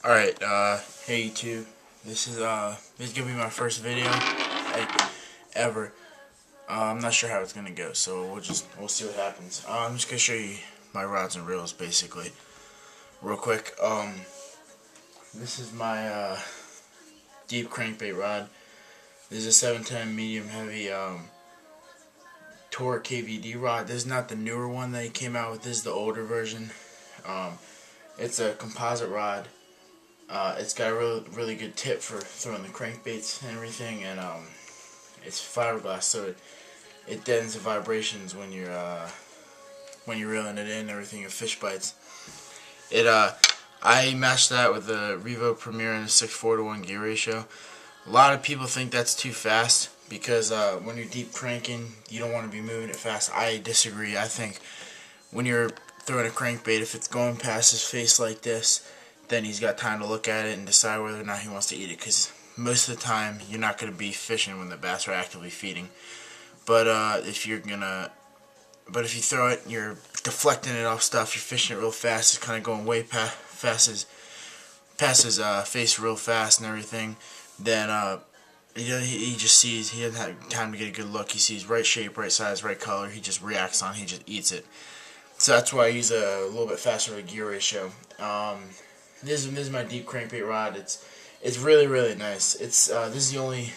Alright, hey YouTube. This is gonna be my first video ever. I'm not sure how it's gonna go, so we'll see what happens. I'm just gonna show you my rods and reels basically, real quick. This is my deep crankbait rod. This is a 710 medium heavy Torque KVD rod. This is not the newer one that he came out with. This is the older version. It's a composite rod. It's got a really good tip for throwing the crankbaits and everything, and it's fiberglass, so it deadens the vibrations when you're reeling it in and everything. If fish bites, I matched that with the Revo Premier and a 6:4 gear ratio. A lot of people think that's too fast because when you're deep cranking, you don't want to be moving it fast. I disagree. I think when you're throwing a crankbait, if it's going past his face like this, then he's got time to look at it and decide whether or not he wants to eat it, because most of the time you're not going to be fishing when the bass are actively feeding. But if you throw it, you're deflecting it off stuff, you're fishing it real fast, it's kind of going way past his face real fast and everything, then he just sees, he doesn't have time to get a good look, he sees right shape, right size, right color, he just reacts on it, he just eats it. So that's why I use a little bit faster of a gear ratio. This is my deep crankbait rod. It's really nice. This is the only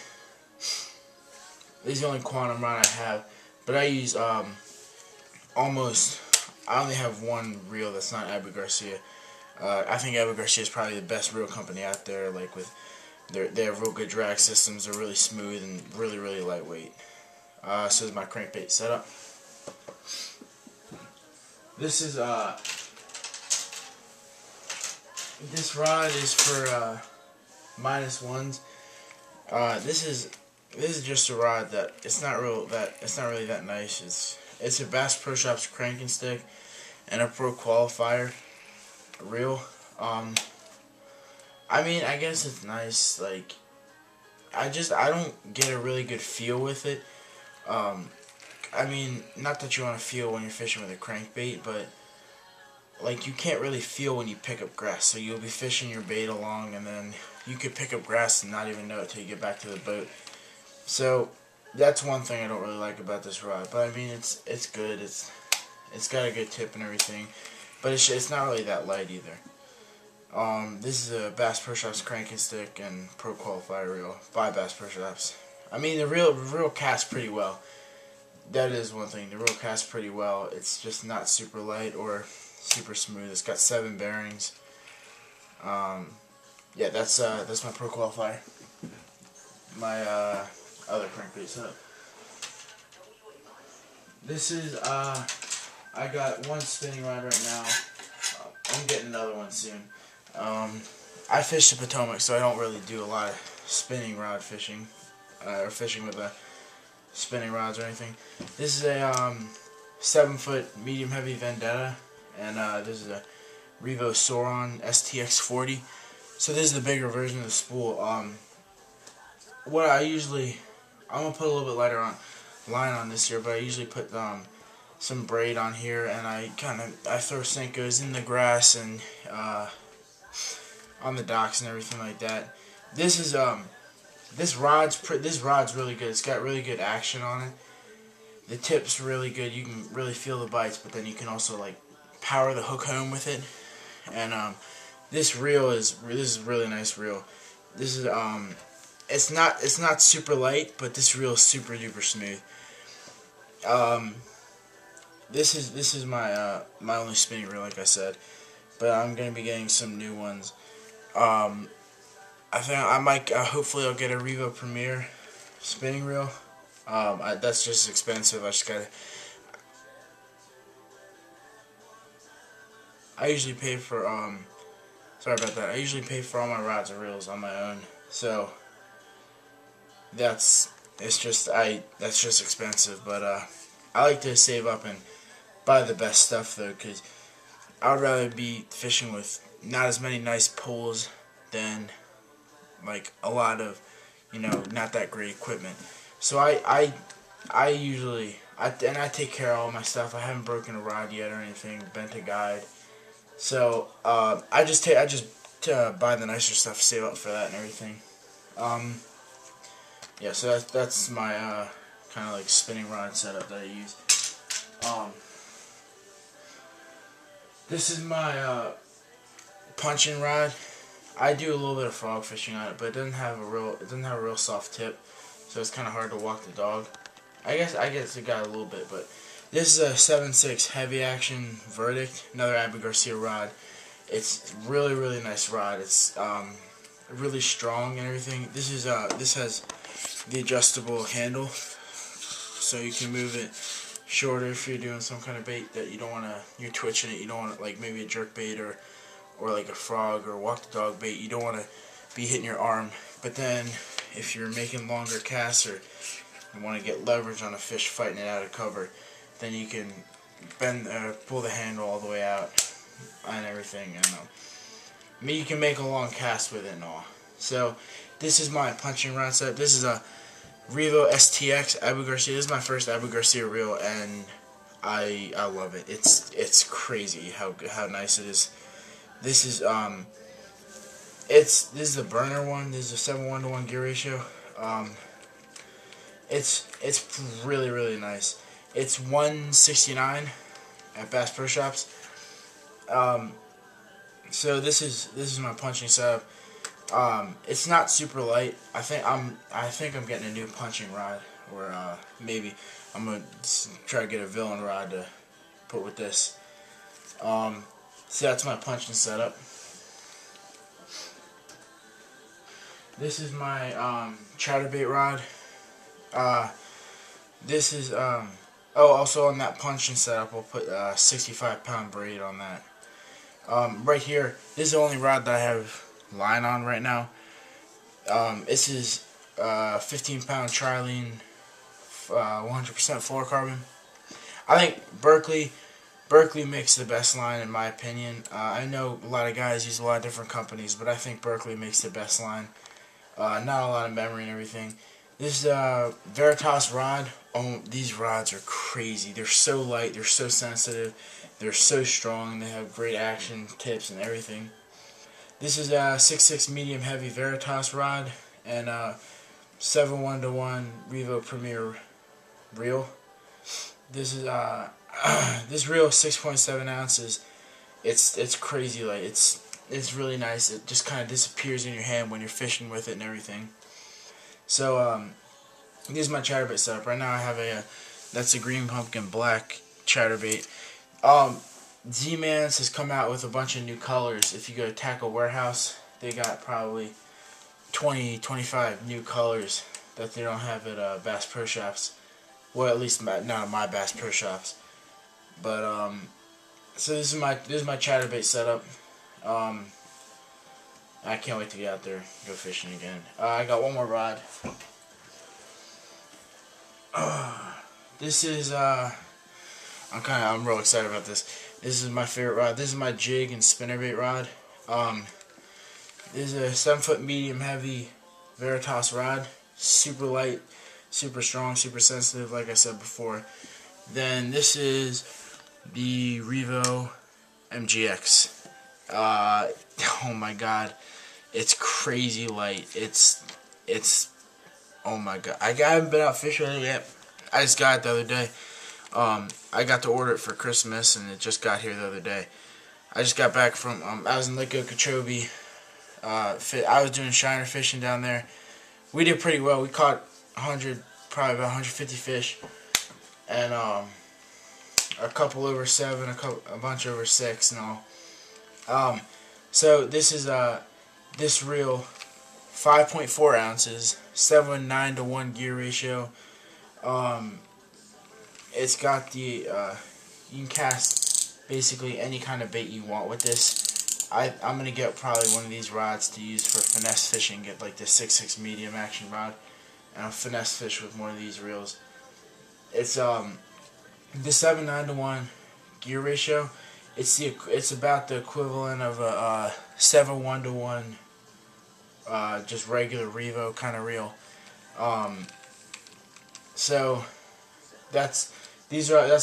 quantum rod I have, but I use I only have one reel that's not Abu Garcia. I think Abu Garcia is probably the best reel company out there. Like they have real good drag systems. They're really smooth and really lightweight. So is my crankbait setup. This is this rod is for -1s. This is just a rod that it's not really that nice. It's a Bass Pro Shops cranking stick and a Pro Qualifier reel. I mean, I guess it's nice. Like, I don't get a really good feel with it. I mean, not that you want to feel when you're fishing with a crankbait, but like, you can't really feel when you pick up grass. So you'll be fishing your bait along, and then you could pick up grass and not even know it till you get back to the boat. So that's one thing I don't really like about this rod. But I mean, it's good. It's got a good tip and everything, but it's not really that light either. This is a Bass Pro Shops cranking stick and Pro Qualifier reel by Bass Pro Shops. I mean, the reel casts pretty well. That is one thing. The reel casts pretty well. It's just not super light or super smooth. It's got 7 bearings. Yeah, that's my Pro Qualifier. My other crankbait setup. This is I got one spinning rod right now. I'm getting another one soon. I fish the Potomac, so I don't really do a lot of spinning rod fishing or fishing with spinning rods or anything. This is a 7-foot medium heavy Vendetta, and this is a Revo Sauron STX40. So this is the bigger version of the spool. What I'm gonna put a little bit lighter line on this here, but I usually put some braid on here, and I throw Senkos in the grass and on the docks and everything like that. This is this rod's really good. It's got really good action on it. The tip's really good. You can really feel the bites, but then you can also like power the hook home with it. And this is a really nice reel. This is it's not super light, but this reel is super duper smooth. This is my my only spinning reel, like I said, but I'm gonna be getting some new ones. I think I might hopefully I'll get a Revo Premier spinning reel. That's just expensive. I usually pay for sorry about that. I usually pay for all my rods and reels on my own. So that's just expensive, but I like to save up and buy the best stuff though, because I would rather be fishing with not as many nice poles than like a lot of, you know, not that great equipment. So I usually take care of all my stuff. I haven't broken a rod yet or anything, bent a guide. So I just to buy the nicer stuff, save up for that and everything. Yeah, so that's my kind of like spinning rod setup that I use. This is my punching rod. I do a little bit of frog fishing on it, but it doesn't have a real soft tip, so it's kind of hard to walk the dog. I guess it got a little bit, but this is a 7.6 heavy action Verdict, another Abu Garcia rod. It's really nice rod. It's really strong and everything. This has the adjustable handle, so you can move it shorter if you're doing some kind of bait that you don't want to, you're twitching it, you don't want to, like maybe a jerk bait or like a frog or walk the dog bait, you don't want to be hitting your arm. But then if you're making longer casts or you want to get leverage on a fish fighting it out of cover, then you can pull the handle all the way out and everything, and you can make a long cast with it and all. So this is my punching rod set. This is a Revo STX Abu Garcia. This is my first Abu Garcia reel, and I love it. It's crazy how nice it is. This is this is the burner one. This is a 7:1 gear ratio. It's really nice. It's $169 at Bass Pro Shops. So this is my punching setup. It's not super light. I think I'm getting a new punching rod, or maybe I'm gonna try to get a villain rod to put with this. So that's my punching setup. This is my chatterbait rod. This is also on that punching setup, we'll put a 65-pound braid on that. Right here, this is the only rod that I have line on right now. This is 15-pound trilene, 100% fluorocarbon. I think Berkley makes the best line in my opinion. I know a lot of guys use a lot of different companies, but I think Berkley makes the best line. Not a lot of memory and everything. This Veritas rod. Oh, these rods are crazy. They're so light. They're so sensitive. They're so strong. They have great action tips and everything. This is a 6.6 medium heavy Veritas rod and 7:1 Revo Premier reel. This is this reel is 6.7 ounces. It's crazy light. It's really nice. It just kind of disappears in your hand when you're fishing with it and everything. So this is my chatterbait setup. Right now I have that's a green pumpkin black chatterbait. Z-Mans has come out with a bunch of new colors. If you go to Tackle Warehouse, they got probably 20-25 new colors that they don't have at Bass Pro Shops. Well, at least not at my Bass Pro Shops. But so this is my chatterbait setup. I can't wait to get out there and go fishing again. I got one more rod. This is I'm real excited about this. This is my favorite rod. This is my jig and spinnerbait rod. This is a 7-foot medium heavy Veritas rod. Super light, super strong, super sensitive, like I said before. Then this is the Revo MGX. Oh my god, it's crazy light. It's oh my god. I haven't been out fishing it yet. I just got it the other day. I got to order it for Christmas, and it just got here the other day. I just got back from I was in Lake Okeechobee. I was doing shiner fishing down there. We did pretty well. We caught probably about 150 fish, and a couple over 7, a bunch over 6, and all. So this is this reel, 5.4 ounces, 7:9 gear ratio. It's got the you can cast basically any kind of bait you want with this. I'm gonna get probably one of these rods to use for finesse fishing. Get like the 6.6 medium action rod, and I'll finesse fish with one of these reels. It's the 7:9 gear ratio. It's about the equivalent of a 7:1 just regular Revo kind of reel. So that's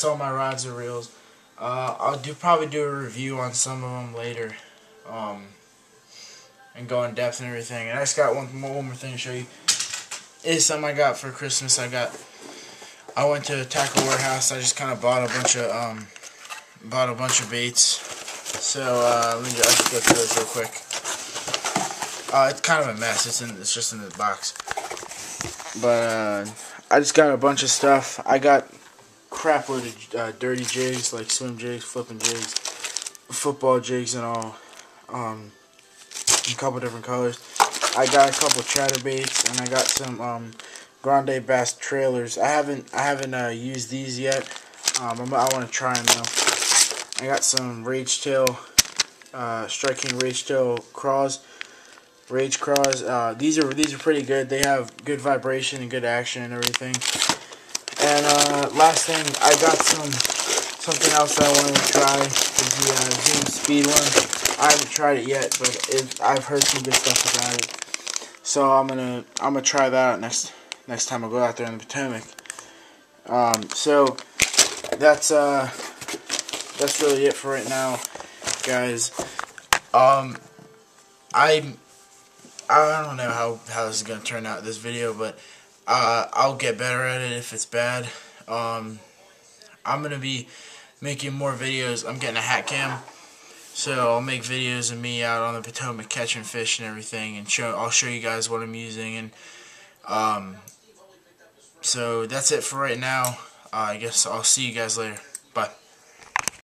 all my rods and reels. I'll probably do a review on some of them later. and go in depth and everything. And I just got one more thing to show you. It's something I got for Christmas. I went to a tackle warehouse. I just kind of bought a bunch of baits. So let me just go through this real quick. It's kind of a mess. It's just in the box. But I just got a bunch of stuff. I got crap load of dirty jigs, like swim jigs, flipping jigs, football jigs, and all. A couple different colors. I got a couple chatterbaits, and I got some grande bass trailers. I haven't used these yet. I want to try them though. I got some rage tail, striking rage tail rage craws. These are pretty good. They have good vibration and good action and everything. And last thing, I got something else that I wanted to try is the Zoom Speed one. I haven't tried it yet, but I've heard some good stuff about it. So I'm gonna try that out next time I go out there in the Potomac. So that's really it for right now, guys. I don't know how this is gonna turn out, this video, but I'll get better at it if it's bad. I'm gonna be making more videos. I'm getting a hat cam, so I'll make videos of me out on the Potomac catching fish and everything, and I'll show you guys what I'm using. And so that's it for right now. I guess I'll see you guys later. Bye.